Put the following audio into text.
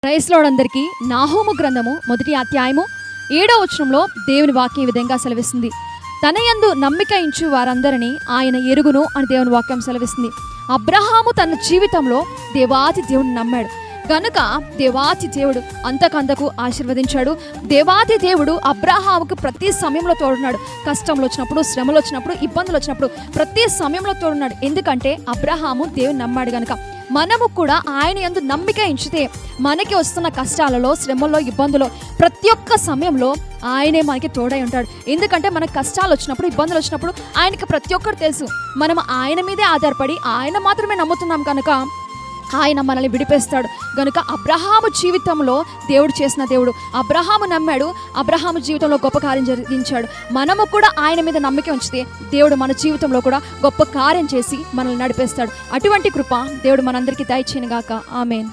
Praise lord అందరికీ. నాహూము గ్రంథము 1వ అధ్యాయము 7వ వచనంలో దేవుని వాక్యం ఈ విధంగా సెలవిస్తుంది. తన యందు నమ్మిక ఉంచు వారందరినీ ఆయన ఎరుగును అని దేవుని వాక్యం సెలవిస్తుంది. అబ్రహాము తన జీవితంలో దేవాతి దేవుని నమ్మాడు గనుక దేవాతి దేవుడు అంతకంతకు ఆశీర్వదించాడు. దేవాతి దేవుడు అబ్రహాముకు ప్రతి సమయంలో తోడున్నాడు. కష్టంలో వచ్చినప్పుడు, శ్రమలు వచ్చినప్పుడు, ఇబ్బందులు వచ్చినప్పుడు ప్రతి సమయంలో తోడున్నాడు. ఎందుకంటే అబ్రహాము దేవుని నమ్మాడు గనుక. మనము కూడా ఆయన యందు నమ్మిక ఉంచితే మనకి వస్తున్న కష్టాలలో, శ్రమల్లో, ఇబ్బందులో ప్రతి ఒక్క సమయంలో ఆయనే మనకి తోడై ఉంటాడు. ఎందుకంటే మనకు కష్టాలు వచ్చినప్పుడు, ఇబ్బందులు వచ్చినప్పుడు ఆయనకి ప్రతి ఒక్కరు తెలుసు. మనం ఆయన మీదే ఆధారపడి ఆయన మాత్రమే నమ్ముతున్నాం కనుక ఆయన మనల్ని విడిపేస్తాడు. గనుక అబ్రహాము జీవితంలో దేవుడు చేసిన దేవుడు. అబ్రహాము నమ్మాడు, అబ్రహాము జీవితంలో గొప్ప కార్యం జరిగించాడు. మనము కూడా ఆయన మీద నమ్మిక ఉంచితే దేవుడు మన జీవితంలో కూడా గొప్ప కార్యం చేసి మనల్ని నడిపేస్తాడు. అటువంటి కృప దేవుడు మనందరికీ దయచేయను గాక. ఆమేన్.